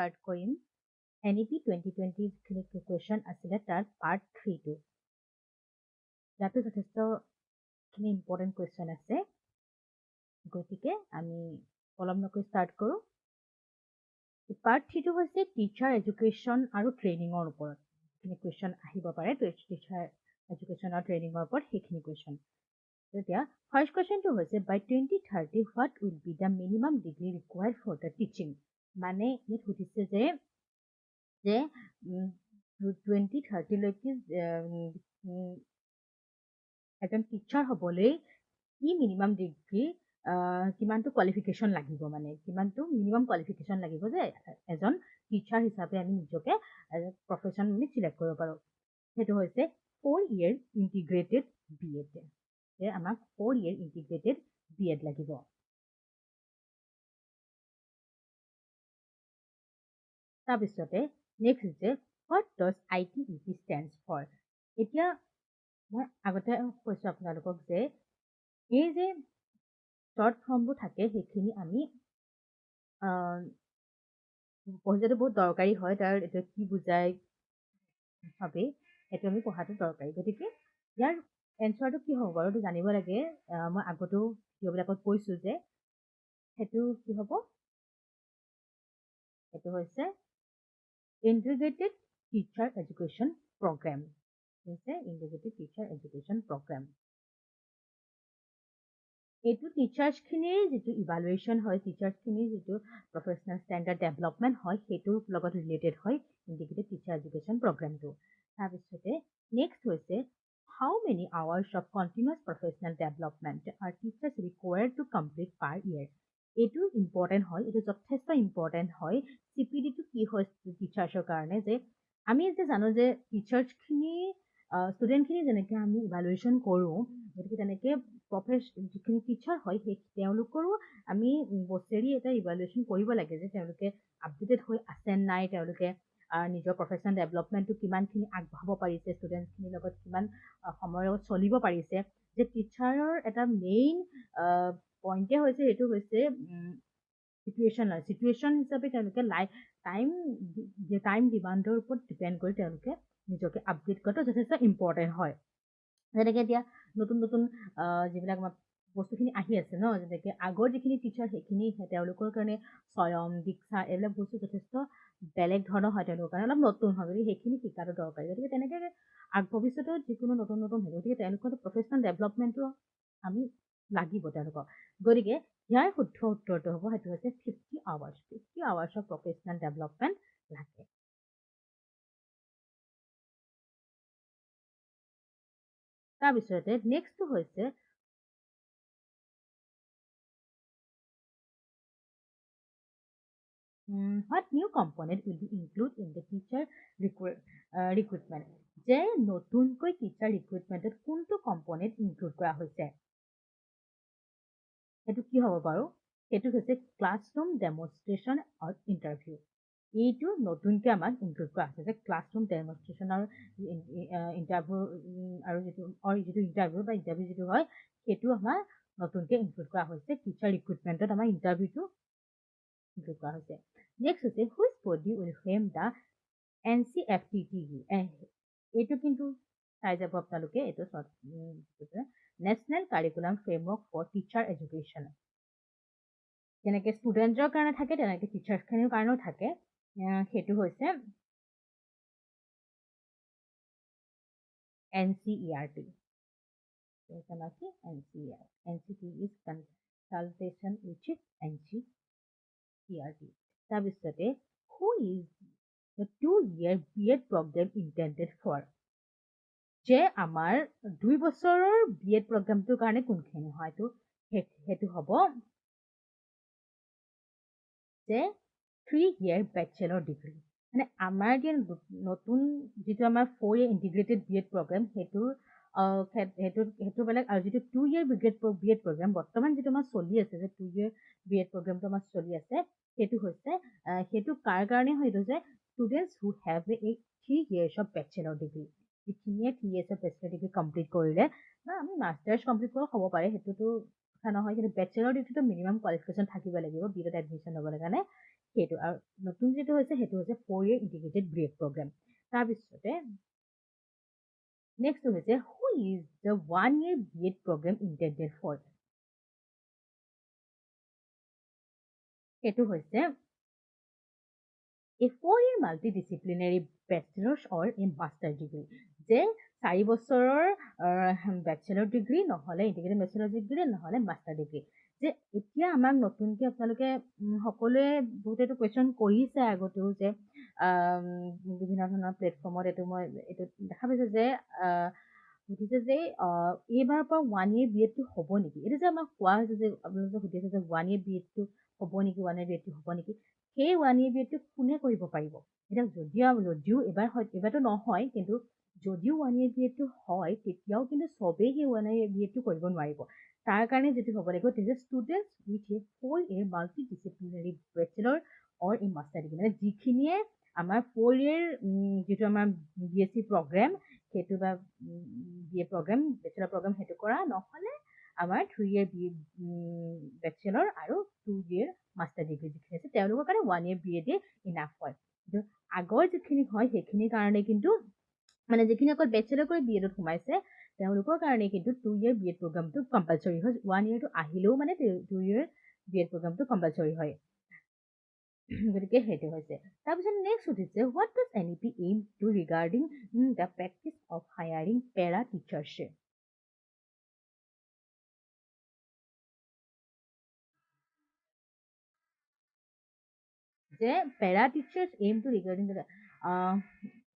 Start কৰিম NEP 2020 যিখিনি question আছিলে তাৰ পাৰ্ট 3টো। ইয়াতো যথেষ্টখিনি ইম্পৰ্টেণ্ট কুৱেশ্যন আছে, গতিকে আমি পলম নকৰি ষ্টাৰ্ট কৰোঁ। পাৰ্ট 3টো হৈছে টিচাৰ এডুকেশ্যন আৰু ট্ৰেইনিঙৰ ওপৰত যিখিনি কুৱেশ্যন আহিব পাৰে, টিচাৰ এডুকেশ্যন আৰু ট্ৰেইনিঙৰ ওপৰত সেইখিনি কুৱেশ্যন। এতিয়া ফাৰ্ষ্ট কুৱেশ্যনটো হৈছে by 2030 what will be the minimum degree required for the teaching. মানে ইয়াত সুধিছে যে 2030লৈকে এজন টিচাৰ হ'বলৈ কি মিনিমাম ডিগ্ৰী কিমানটো কোৱালিফিকেশ্যন লাগিব, মানে কিমানটো মিনিমাম কোৱালিফিকেশ্যন লাগিব যে এজন টিচাৰ হিচাপে আমি নিজকে প্ৰফেশ্যন আমি চিলেক্ট কৰিব পাৰোঁ। সেইটো হৈছে 4 year ইণ্টিগ্ৰেটেড BEd। আমাক 4 year ইণ্টিগ্ৰেটেড BEd লাগিব। তাৰপিছতে নেক্সট হৈছে what does ITEP stands for। এতিয়া মই আগতে কৈছোঁ আপোনালোকক যে এই যে শ্বৰ্ট ফৰ্মবোৰ থাকে সেইখিনি আমি পঢ়িলে বহুত দৰকাৰী হয়, তাৰ এইটো কি বুজায় ভাবি সেইটো আমি পঢ়াটো দৰকাৰী। গতিকে ইয়াৰ এনচাৰটো কি হ'ব বাৰু এইটো জানিব লাগে। মই আগতেও ভিডিঅ'বিলাকত কৈছোঁ যে সেইটো কি হ'ব, সেইটো হৈছে integrated teacher education programme. Integrated teacher education programme. এইটো টিচাৰ্ছখিনিৰ যিটো ইভালুৱেশ্যন হয়, টিচাৰ্ছখিনিৰ যিটো প্ৰফেচনেল ষ্টেণ্ডাৰ্ড ডেভেলপমেণ্ট হয়, সেইটোৰ লগত ৰিলেটেড হয় ইণ্টিগ্ৰেটেড টিচাৰ এডুকেশ্যন প্ৰগ্ৰেমটো। তাৰপিছতে নেক্সট হৈছে how many hours of continuous professional development are teachers required to complete per year. এইটো ইম্পৰ্টেণ্ট হয়, এইটো যথেষ্ট ইম্পৰ্টেণ্ট হয়। CPD-টো কি হয় টিচাৰ্ছৰ কাৰণে, যে আমি যে জানো যে টিচাৰ্ছখিনি ষ্টুডেণ্টখিনি যেনেকৈ আমি ইভালুৱেশ্যন কৰোঁ, গতিকে তেনেকৈ যিখিনি টিচাৰ হয় সেই তেওঁলোকৰো আমি বছৰি এটা ইভালুৱেশ্যন কৰিব লাগে যে তেওঁলোকে আপডেটেড হৈ আছে নাই, তেওঁলোকে নিজৰ প্ৰফেচনেল ডেভেলপমেণ্টটো কিমানখিনি আগবঢ়াব পাৰিছে, ষ্টুডেণ্টছখিনিৰ লগত কিমান সময়ৰ লগত চলিব পাৰিছে। যে টিচাৰৰ এটা মেইন পইণ্টে হৈছে সেইটো হৈছে চিটুৱেশ্যন হিচাপে তেওঁলোকে টাইম ডিমাণ্ডৰ ওপৰত ডিপেণ্ড কৰি তেওঁলোকে নিজকে আপডেট কৰাটো যথেষ্ট ইম্পৰ্টেণ্ট হয়। যেনেকৈ এতিয়া নতুন যিবিলাক আমাৰ বস্তুখিনি আহি আছে ন, যেনেকৈ আগৰ যিখিনি টিচাৰ সেইখিনি তেওঁলোকৰ কাৰণে স্বয়ম, দীক্ষা এইবিলাক বস্তু যথেষ্ট বেলেগ ধৰণৰ হয়, তেওঁলোকৰ কাৰণে অলপ নতুন হয়, গতিকে সেইখিনি শিকাটো দৰকাৰী। গতিকে তেনেকৈ ভৱিষ্যতৰ যিকোনো নতুন হেৰি, গতিকে তেওঁলোকৰ প্ৰফেচনেল ডেভেলপমেণ্টটো আমি লাগিব তেওঁলোকক। গতিকে ইয়াৰ শুদ্ধ উত্তৰটো হ'ব সেইটো হৈছে 50 আৱাৰ্ছ অফ প্ৰফেচনেল ডেভেলপমেণ্ট লাগে। তাৰপিছতে নেক্সটটো হৈছে what new component will be included in the teacher recruitment। যে নতুনকৈ টিচাৰ ৰিক্ৰুইটমেণ্টত কোনটো কম্পনেণ্ট ইনক্লুড কৰা হৈছে, সেইটো কি হ'ব বাৰু? সেইটো হৈছে ক্লাছৰুম ডেমনষ্ট্ৰেশ্যন আৰু ইণ্টাৰভিউ। এইটো নতুনকৈ আমাক ইনক্লুড কৰা হৈছে যে ক্লাছৰুম ডেমনষ্ট্ৰেশ্যন আৰু ইণ্টাৰভিউ আৰু যিটো ইণ্টাৰভিউ যিটো হয় সেইটো আমাৰ নতুনকৈ ইনক্লুড কৰা হৈছে। টিচাৰ ৰিক্ৰুইটমেণ্টত আমাৰ ইণ্টাৰভিউটো ইনক্লুড কৰা হৈছে। নেক্সট হৈছে which body will frame the NCFTT। এইটো কিন্তু চাই যাব আপোনালোকে, এইটো national curriculum framework for teacher education. যেনেকৈ ষ্টুডেণ্টৰ কাৰণে থাকে তেনেকৈ টিচাৰ্ছখিনিৰ কাৰণেও থাকে। সেইটো হৈছে NCERT। NCT is consultation with NCERT। তাৰপিছতে who is the 2-year BEd program intended for। যে আমাৰ 2 বছৰৰ BEd প্ৰগ্ৰামটোৰ কাৰণে কোনখিনি হয়, সেইটো হ'ব যে 3-year বেচেলৰ ডিগ্ৰী। মানে আমাৰ যে নতুন যিটো আমাৰ 4 year ইণ্টিগ্ৰেটেড BEd প্ৰগ্ৰাম সেইটো বেলেগ, আৰু যিটো 2 year BEd প্ৰগ্ৰাম বৰ্তমান যিটো আমাৰ চলি আছে, যে 2 year BEd প্ৰগ্ৰামটো আমাৰ চলি আছে, সেইটো হৈছে সেইটো কাৰ কাৰণে হয়, সেইটো যে students who have a 3 years of bachelor degree. যিখিনিয়ে 3 years of bachelor degree complete কৰিলে, বা আমি মাষ্টাৰ্ছ কমপ্লিট কৰা হ'ব পাৰে, সেইটোতো কথা নহয়, কিন্তু বেচেলৰ ডিগ্ৰীটো মিনিমাম কোৱালিফিকেশ্যন থাকিব লাগিব BEdত এডমিশ্যন ল'বলৈ কাৰণে। সেইটো আৰু নতুন যেটো হৈছে সেইটো হৈছে 4 year integrated BEd program তাৰপিছতে নেক্সট হৈছে who is the 1 year BEd program intended for সেইটো হৈছে a 4 year multidisciplinary bachelor's or a master degree যে 4 বছৰৰ bachelor degree নহলে integrated bachelor degree নহলে master degree যে এতিয়া আমাক নতুনকৈ আপোনালোকে সকলোৱে বহুতেটো কোৱেশ্চন কৰিছে আগতেও যে বিভিন্ন ধৰণৰ প্লেটফৰ্মত এইটো মই এইটো দেখা পাইছো যে সুধিছে যে এইবাৰৰ পৰা 1 year BEdটো হ'ব নেকি এইটো যে আমাক কোৱা হৈছে যে আপোনালোকে সুধিছে যে 1 year BEdটো হ'ব নেকি 1 year BEdটো হ'ব নেকি সেই 1 year BEdটো কোনে কৰিব পাৰিব এতিয়া যদিও এবাৰটো নহয় কিন্তু যদিও 1 year BEdটো হয় তেতিয়াও কিন্তু সবেই সেই 1 year BEdটো কৰিব নোৱাৰিব তাৰ কাৰণে যেটো হ'ব লাগিব যে students with a 4 year multidisciplinary bachelor or a master degree মানে যিখিনিয়ে আমাৰ 4 year যেটো আমাৰ BSc program সেইটো বা BA program bachelor program হেতু কৰা নহলে আমাৰ 3 year bachelor আৰু 2 year master degree যিখিনি আছে তেওঁলোকৰ কাৰণে 1 year BEd ইনাফ হয় আগৰ যিখিনি হয় সেইখিনি কাৰণে কিন্তু মানে যিখিনি অকল bachelor কৰি BEd ত সোমাইছে তেওঁলোকৰ কাৰণে কিন্তু 2 year BEd programটো কম্পালসৰি হয় 1 year টো আহিলেও মানে 2 year BEd programটো কম্পালসৰি হয় গতিকে হেতু হৈছে তাৰপিছত নেক্সট সুধিছে what does NEP aim to regarding the practice of hiring para teachers যে para teachers aim to regarding the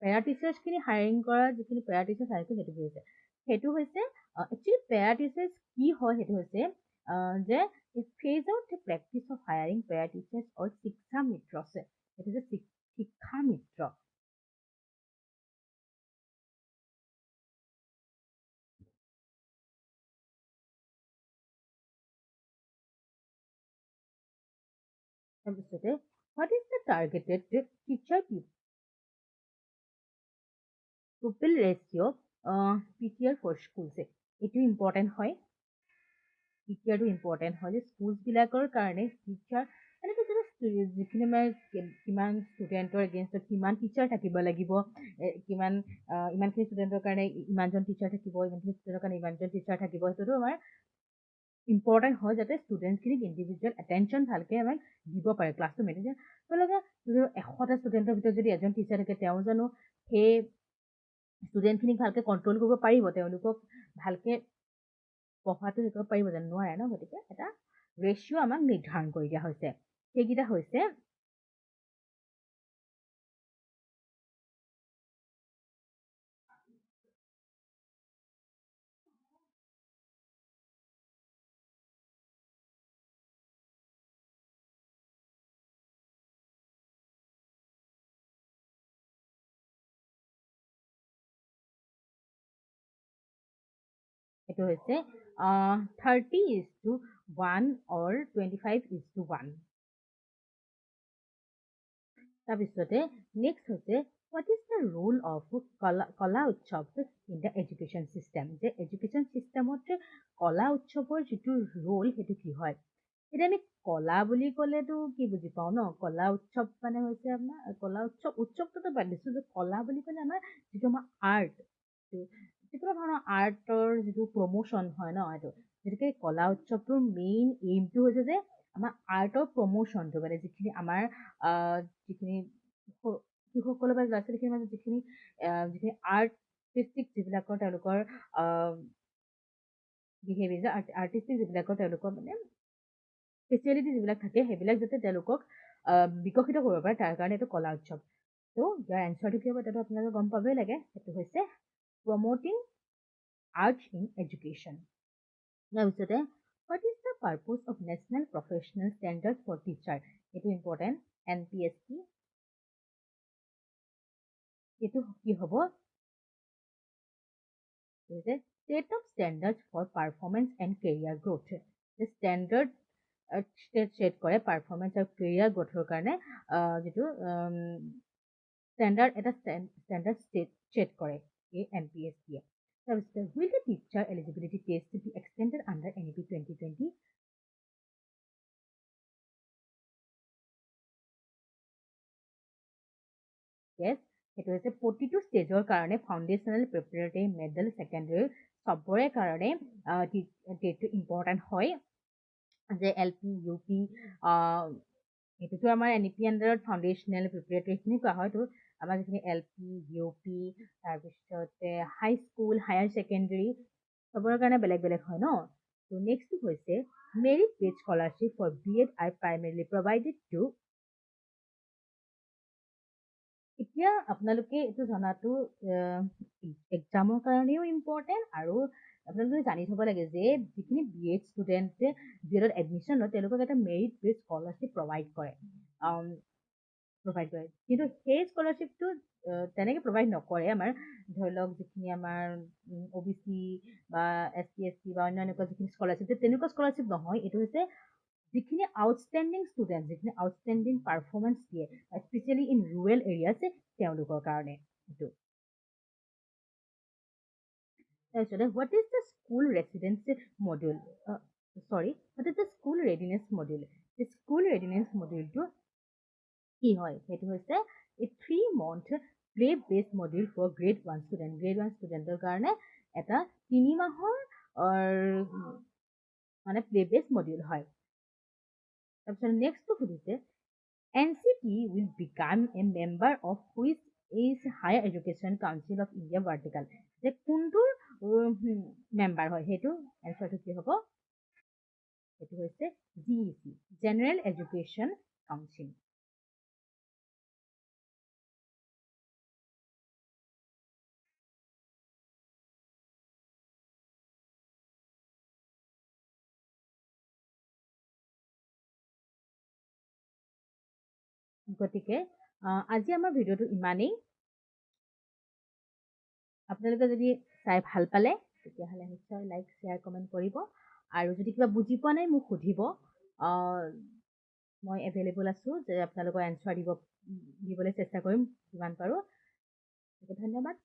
para teachers খিনি হায়াৰিং কৰা যিখিনি para teachers আছে হেতু হৈছে হেতু হৈছে actually para teachers কি হয় হেতু হৈছে যে phase out the practice of hiring para teachers or শিক্ষা মিত্ৰ আছে হেতু যে শিক্ষা মিত্ৰ তাৰপিছতে what is the targeted teacher pupil ratio PTR for schools এইটো ইম্পৰ্টেণ্ট হয় PTRটো ইম্পৰ্টেণ্ট হয় যে স্কুলছ বিলাকৰ কাৰণে টিচাৰ মানে যিখিনি আমাৰ কিমান ষ্টুডেণ্টৰ এগেইনষ্টত কিমান টিচাৰ থাকিব লাগিব ইমানখিনি ষ্টুডেণ্টৰ কাৰণে ইমানজন টিচাৰ থাকিব ইমানখিনি ষ্টুডেণ্টৰ কাৰণে ইমানজন টিচাৰ থাকিব সেইটোতো আমাৰ ইম্পৰ্টেণ্ট হয় যাতে ষ্টুডেণ্টখিনিক ইণ্ডিভিজুৱেল এটেনশ্যন ভালকৈ আমাক দিব পাৰে ক্লাছটো মেইনটেইন তেওঁলোকে 100টা ষ্টুডেণ্টৰ ভিতৰত যদি এজন টিচাৰ থাকে তেওঁ জানো সেই ষ্টুডেণ্টখিনিক ভালকৈ কণ্ট্ৰল কৰিব পাৰিব তেওঁলোকক ভালকৈ পঢ়াটো শিকাব পাৰিব জানো নোৱাৰে ন গতিকে এটা ৰেচিঅ' আমাক নিৰ্ধাৰণ কৰি দিয়া হৈছে সেইকেইটা হৈছে এইটো হৈছে 30:1 or 25:1 তাৰপিছতে নেক্সট হৈছে what is the role of কলা উৎসৱ in the education system যে এডুকেশ্যন চিষ্টেমত কলা উৎসৱৰ যিটো ৰোল সেইটো কি হয় এতিয়া আমি কলা বুলি ক'লেতো কি বুজি পাওঁ ন কলা উৎসৱ মানে হৈছে আপোনাৰ কলা উৎসৱটোতো বাদ দিছোঁ যে কলা বুলি ক'লে আমাৰ যিটো আমাৰ আৰ্ট যিকোনো ধৰণৰ আৰ্টৰ যিটো প্ৰমোশ্যন হয় ন এইটো গতিকে কলা উৎসৱটোৰ মেইন এইমটো হৈছে যে আমাৰ আৰ্টৰ প্ৰমোশ্যনটো মানে যিখিনি আমাৰ যিখিনি শিশুসকলৰ বা ল'ৰা ছোৱালীখিনিৰ মাজত যিখিনি আৰ্টিষ্টিক যিবিলাকৰ তেওঁলোকৰ বিহেভিয়াৰ আৰ্টিষ্টিক যিবিলাকৰ তেওঁলোকৰ মানে স্পেচিয়েলিটি যিবিলাক থাকে সেইবিলাক যাতে তেওঁলোকক বিকশিত কৰিব পাৰে তাৰ কাৰণে এইটো কলা উৎসৱ ত' ইয়াৰ এনচাৰটো কি হ'ব এতিয়াতো আপোনালোকে গম পাবই লাগে সেইটো হৈছে promoting arts in education. তাৰপিছতে what is the purpose of National Professional Standards for Teacher? এইটো important NPST এইটো কি হ'ব set of standards for performance and career growth. The standard set কৰে performance আৰু career growthৰ কাৰণে যিটো standard এটা standard set কৰে এই NPST will the teacher eligibility test be extended under NEP 2020 yes, সেইটো হৈছে প্ৰতিটো ষ্টেজৰ কাৰণে ফাউণ্ডেশ্যনেল প্ৰিপেৰেটৰী মিডল ছেকেণ্ডেৰী চবৰে কাৰণে ডেটটো ইম্পৰ্টেণ্ট হয় যে LP UP এইটোতো আমাৰ NEP আণ্ডাৰত ফাউণ্ডেশ্যনেল প্ৰিপেৰেটৰীখিনি কোৱা হয় তো আমাৰ যিখিনি LP UP তাৰপিছতে হাই স্কুল হায়াৰ ছেকেণ্ডেৰী চবৰে কাৰণে বেলেগ বেলেগ হয় ন তো নেক্সটটো হৈছে merit based scholarship for BEd are primarily provided to এতিয়া আপোনালোকে এইটো জনাটো এক্সামৰ কাৰণেও ইম্পৰ্টেণ্ট আৰু আপোনালোকে জানি থ'ব লাগে যে যিখিনি BEd ষ্টুডেণ্টে BEdত এডমিশ্যন লয় তেওঁলোকক এটা মেৰিট বেছড স্কলাৰশ্বিপ প্ৰভাইড কৰে কিন্তু সেই স্কলাৰশ্বিপটো তেনেকৈ প্ৰভাইড নকৰে আমাৰ ধৰি লওক যিখিনি আমাৰ OBC বা ST SC বা অন্যান্য যিখিনি স্কলাৰশ্বিপ তেনেকুৱা স্কলাৰশ্বিপ নহয় এইটো হৈছে যিখিনি আউটষ্টেণ্ডিং ষ্টুডেণ্ট যিখিনি আউটষ্টেণ্ডিং পাৰফৰ্মেঞ্চ দিয়ে স্পেচিয়েলি ইন ৰুৰেল এৰিয়াজ তেওঁলোকৰ কাৰণে এইটো তাৰপিছতে what is the school residency module what is the school readiness module school readiness মডিউলটো কি হয় সেইটো হৈছে এই 3 month play based module for grade 1 ষ্টুডেণ্টৰ কাৰণে এটা 3 মাহৰ মানে প্লে বেছ মডিউল হয় তাৰপিছত নেক্সটটো সুধিছে NCT will become a member of which is Higher Education Council of India vertical যে কোনটোৰ মেম্বাৰ হয় সেইটো এনচাৰটো কি হ'ব সেইটো হৈছে GEC জেনেৰেল এডুকেশ্যন কাউন্সিল গতিকে আজি আমাৰ ভিডিঅ'টো ইমানেই আপোনালোকে যদি চাই ভাল পালে তেতিয়াহ'লে নিশ্চয় লাইক শ্বেয়াৰ কমেণ্ট কৰিব আৰু যদি কিবা বুজি পোৱা নাই মোক সুধিব মই এভেইলেবল আছোঁ যে আপোনালোকৰ এনচাৰ দিবলৈ চেষ্টা কৰিম যিমান পাৰোঁ ধন্যবাদ